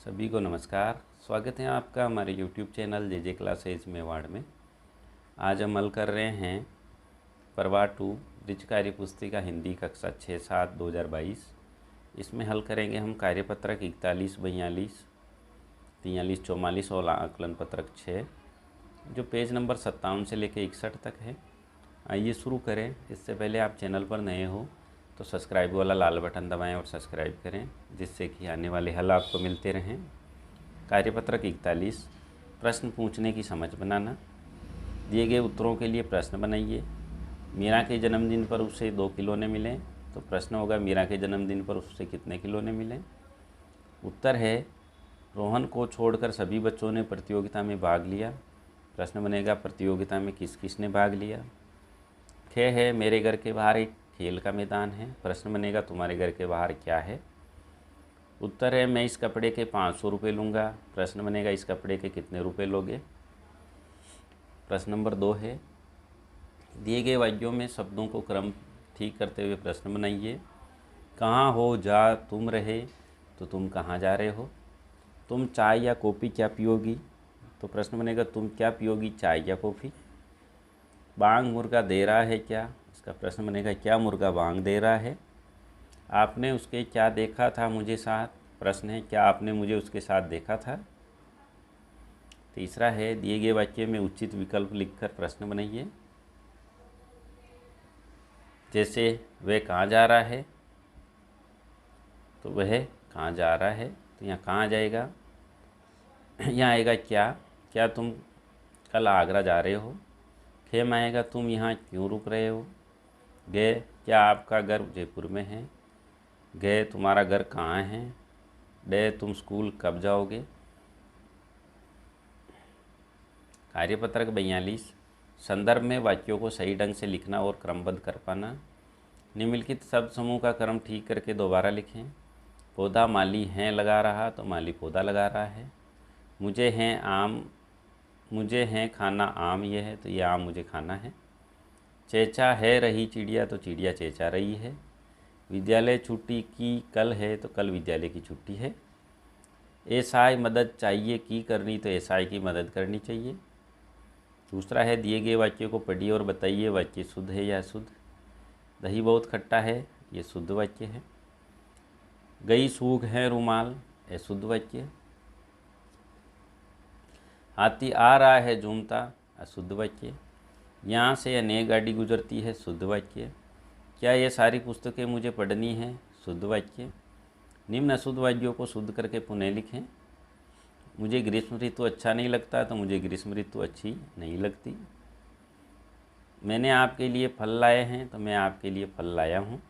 सभी को नमस्कार। स्वागत है आपका हमारे YouTube चैनल जे क्लासेज मेवाड़ में। आज हम हल कर रहे हैं प्रवाह 2 ब्रिज कार्य पुस्तिका हिंदी कक्षा 6-7 2022। इसमें हल करेंगे हम कार्यपत्रक 41, 42, 43, 44 और आकलन पत्रक 6, जो पेज नंबर 57 से लेकर 61 तक है। आइए शुरू करें। इससे पहले आप चैनल पर नए हो तो सब्सक्राइब वाला लाल बटन दबाएं और सब्सक्राइब करें, जिससे कि आने वाले हल आपको मिलते रहें। कार्यपत्रक 41, प्रश्न पूछने की समझ बनाना। दिए गए उत्तरों के लिए प्रश्न बनाइए। मीरा के जन्मदिन पर उसे 2 खिलौने मिले, तो प्रश्न होगा मीरा के जन्मदिन पर उससे कितने खिलौने मिले। उत्तर है रोहन को छोड़कर सभी बच्चों ने प्रतियोगिता में भाग लिया। प्रश्न बनेगा प्रतियोगिता में किस किसने भाग लिया। ख है मेरे घर के बाहर एक खेल का मैदान है। प्रश्न बनेगा तुम्हारे घर के बाहर क्या है। उत्तर है मैं इस कपड़े के 500 रुपये लूँगा। प्रश्न बनेगा इस कपड़े के कितने रुपए लोगे। प्रश्न नंबर 2 है दिए गए वाक्यों में शब्दों को क्रम ठीक करते हुए प्रश्न बनाइए। कहाँ हो जा तुम रहे, तो तुम कहाँ जा रहे हो। तुम चाय या कॉफ़ी क्या पियोगी, तो प्रश्न बनेगा तुम क्या पियोगी, चाय या कॉफ़ी। बांग मुर्गा दे रहा है क्या, इसका प्रश्न बनेगा क्या मुर्गा बांग दे रहा है। आपने उसके क्या देखा था मुझे साथ, प्रश्न है क्या आपने मुझे उसके साथ देखा था। तीसरा है दिए गए वाक्य में उचित विकल्प लिखकर प्रश्न बनाइए। जैसे वह कहाँ जा रहा है, तो वह कहाँ जा रहा है, तो यहाँ कहाँ जाएगा। यहाँ आएगा क्या, क्या तुम कल आगरा जा रहे हो। खेम आएगा तुम यहाँ क्यों रुक रहे हो। गए क्या आपका घर जयपुर में है। गए तुम्हारा घर कहाँ है। डे तुम स्कूल कब जाओगे। कार्यपत्रक 42, संदर्भ में वाक्यों को सही ढंग से लिखना और क्रमबद्ध कर पाना। निम्नलिखित शब्द समूह का क्रम ठीक करके दोबारा लिखें। पौधा माली हैं लगा रहा, तो माली पौधा लगा रहा है। मुझे हैं खाना आम ये है, तो ये आम मुझे खाना है। चेचा है रही चिड़िया, तो चिड़िया चेचा रही है। विद्यालय छुट्टी की कल है, तो कल विद्यालय की छुट्टी है। एसआई मदद चाहिए की करनी, तो एसआई की मदद करनी चाहिए। दूसरा है दिए गए वाक्य को पढ़िए और बताइए वाक्य शुद्ध है या अशुद्ध। दही बहुत खट्टा है, ये शुद्ध वाक्य है। गई सूख है रुमाल, अशुद्ध वाक्य। हाथी आ रहा है झूमता, अशुद्ध वाक्य। यहाँ से अनेक गाड़ी गुजरती है, शुद्ध वाक्य। क्या ये सारी पुस्तकें मुझे पढ़नी है, शुद्ध वाक्य। निम्न अशुद्ध वाक्यों को शुद्ध करके पुनः लिखें। मुझे ग्रीष्म ऋतु अच्छा नहीं लगता, तो मुझे ग्रीष्म ऋतु अच्छी नहीं लगती। मैंने आपके लिए फल लाए हैं, तो मैं आपके लिए फल लाया हूँ।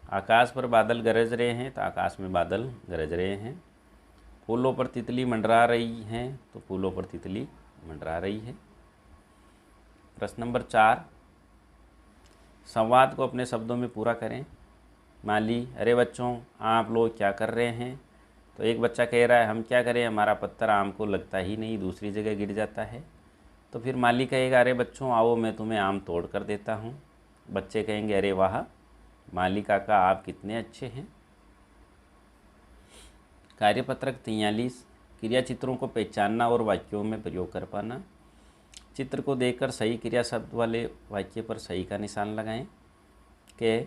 आकाश पर बादल गरज रहे हैं, तो आकाश में बादल गरज रहे हैं। फूलों पर तितली मंडरा रही हैं, तो फूलों पर तितली मंडरा रही है। प्रश्न नंबर 4, संवाद को अपने शब्दों में पूरा करें। माली अरे बच्चों आप लोग क्या कर रहे हैं, तो एक बच्चा कह रहा है हम क्या करें, हमारा पत्थर आम को लगता ही नहीं, दूसरी जगह गिर जाता है। तो फिर माली कहेगा अरे बच्चों आओ मैं तुम्हें आम तोड़ कर देता हूँ। बच्चे कहेंगे अरे वाह माली काका आप कितने अच्छे हैं। कार्यपत्रक 43, क्रिया चित्रों को पहचानना और वाक्यों में प्रयोग कर पाना। चित्र को देखकर सही क्रिया शब्द वाले वाक्य पर सही का निशान लगाएं। के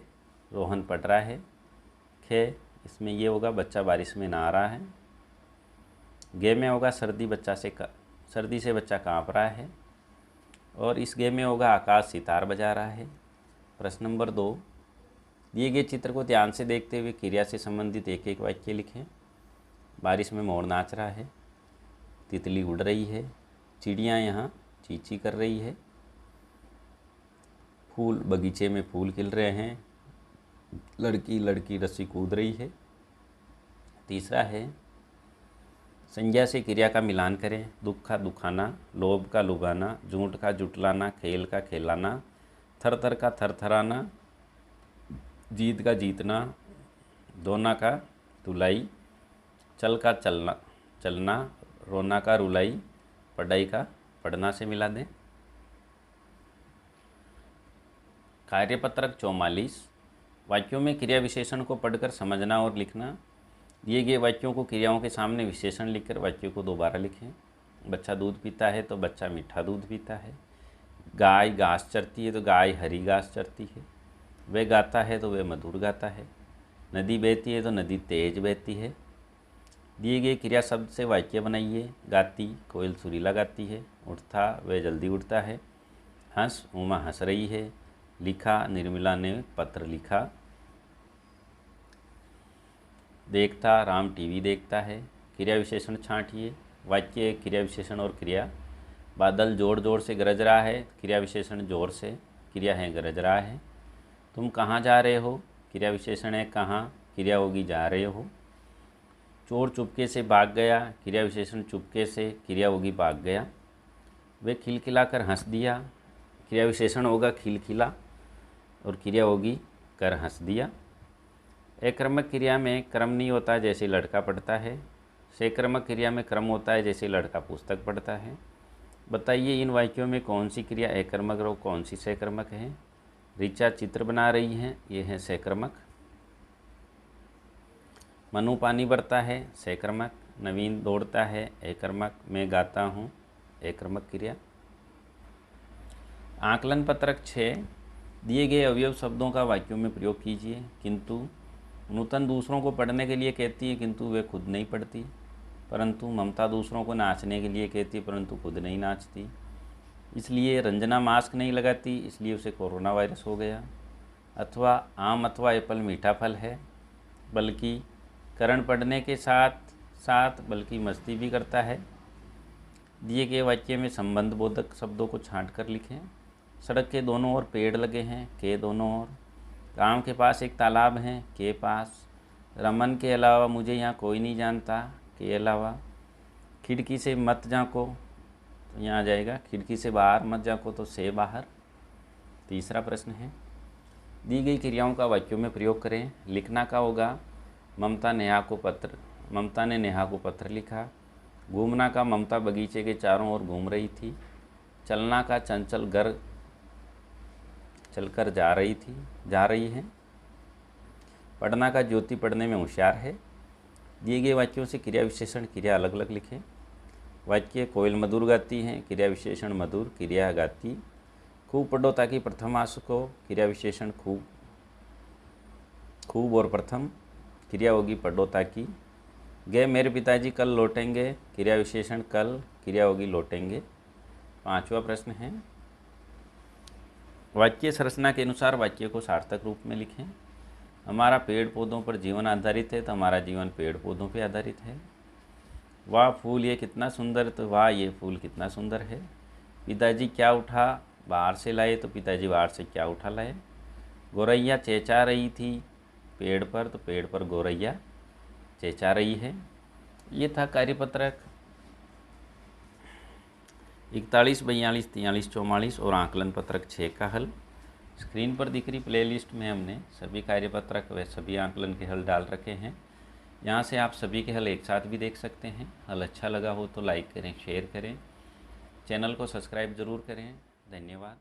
रोहन पढ़ रहा है। खे इसमें ये होगा बच्चा बारिश में नहा रहा है। गे में होगा सर्दी से बच्चा काँप रहा है। और इस गे में होगा आकाश सितार बजा रहा है। प्रश्न नंबर 2, दिए गए चित्र को ध्यान से देखते हुए क्रिया से संबंधित एक एक वाक्य लिखें। बारिश में मोर नाच रहा है। तितली उड़ रही है। चिड़ियाँ यहाँ चींची कर रही है। फूल बगीचे में फूल खिल रहे हैं। लड़की रस्सी कूद रही है। तीसरा है संज्ञा से क्रिया का मिलान करें। दुख का दुखाना, लोभ का लुभाना, झूठ का जुटलाना, खेल का खेलाना, थर का थरथराना, जीत का जीतना, दोना का धुलाई, चल का चलना, रोना का रुलाई, पढ़ाई का पढ़ना से मिला दें। कार्यपत्रक 44, वाक्यों में क्रिया विशेषण को पढ़कर समझना और लिखना। दिए गए वाक्यों को क्रियाओं के सामने विशेषण लिखकर वाक्यों को दोबारा लिखें। बच्चा दूध पीता है तो बच्चा मीठा दूध पीता है। गाय घास चरती है तो गाय हरी घास चरती है। वह गाता है तो वह मधुर गाता है। नदी बहती है तो नदी तेज बहती है। दिए गए क्रिया शब्द से वाक्य बनाइए। गाती, कोयल सुरीला गाती है। उठता, वह जल्दी उठता है। हंस, उमा हंस रही है। लिखा, निर्मला ने पत्र लिखा। देखता, राम टीवी देखता है। क्रिया विशेषण छांटिए। वाक्य क्रिया विशेषण और क्रिया। बादल जोर जोर से गरज रहा है। क्रिया विशेषण जोर से, क्रिया है गरज रहा है। तुम कहाँ जा रहे हो? क्रिया विशेषण है कहाँ, क्रिया होगी जा रहे हो। चोर चुपके से भाग गया। क्रिया विशेषण चुपके से, क्रिया होगी भाग गया। वे खिलखिलाकर हंस दिया। क्रिया विशेषण होगा खिलखिला और क्रिया होगी कर हंस दिया। अक्रमक क्रिया में क्रम नहीं होता जैसे लड़का पढ़ता है। सक्रमक क्रिया में क्रम होता है जैसे लड़का पुस्तक पढ़ता है। बताइए इन वाक्यों में कौन सी क्रिया अक्रमक और कौन सी सक्रमक है। ऋचा चित्र बना रही है, ये है सक्रमक। मनु पानी भरता है, सक्रमक। नवीन दौड़ता है, अक्रमक। मैं गाता हूँ, अक्रमक क्रिया। आकलन पत्रक 6। दिए गए अवयव शब्दों का वाक्यों में प्रयोग कीजिए। किंतु नूतन दूसरों को पढ़ने के लिए कहती है किंतु वे खुद नहीं पढ़ती। परंतु ममता दूसरों को नाचने के लिए कहती है परंतु खुद नहीं नाचती। इसलिए रंजना मास्क नहीं लगाती, इसलिए उसे कोरोना वायरस हो गया। अथवा आम अथवा एप्पल मीठा फल है। बल्कि करण पढ़ने के साथ साथ बल्कि मस्ती भी करता है। दिए गए वाक्य में संबंध बोधक शब्दों को छांट कर लिखें। सड़क के दोनों ओर पेड़ लगे हैं, के दोनों ओर। गांव के पास एक तालाब है, के पास। रमन के अलावा मुझे यहाँ कोई नहीं जानता, के अलावा। खिड़की से मत झांको, तो यहाँ आ जाएगा खिड़की से बाहर मत झांको, तो से बाहर। तीसरा प्रश्न है, दी गई क्रियाओं का वाक्यों में प्रयोग करें। लिखना का होगा ममता ने नेहा को पत्र लिखा। घूमना का ममता बगीचे के चारों ओर घूम रही थी। चलना का चंचल घर चलकर जा रही है। पढ़ना का ज्योति पढ़ने में होशियार है। दिए गए वाक्यों से क्रिया विशेषण क्रिया अलग अलग लिखें। वाक्य कोयल मधुर गाती है, क्रिया विशेषण मधुर, क्रिया गाती। खूब पढ़ो ताकि प्रथम आ सको, क्रिया विशेषण खूब। खूब और प्रथम, क्रिया होगी पढ़ो ताकि। गए मेरे पिताजी कल लौटेंगे, क्रिया विशेषण कल, क्रिया होगी लौटेंगे। पांचवा प्रश्न है, वाक्य संरचना के अनुसार वाक्य को सार्थक रूप में लिखें। हमारा पेड़ पौधों पर जीवन आधारित है, तो हमारा जीवन पेड़ पौधों पर आधारित है। वाह फूल ये कितना सुंदर, तो वाह ये फूल कितना सुंदर है। पिताजी क्या उठा बाहर से लाए, तो पिताजी बाहर से क्या उठा लाए। गौरैया चेंचा रही थी पेड़ पर, तो पेड़ पर गौरैया चेंचा रही है। ये था कार्यपत्रक 41, 42, 43, 44 और आकलन पत्रक 6 का हल। स्क्रीन पर दिख रही प्लेलिस्ट में हमने सभी कार्यपत्रक व सभी आकलन के हल डाल रखे हैं। यहाँ से आप सभी के हल एक साथ भी देख सकते हैं। हल अच्छा लगा हो तो लाइक करें, शेयर करें, चैनल को सब्सक्राइब ज़रूर करें। धन्यवाद।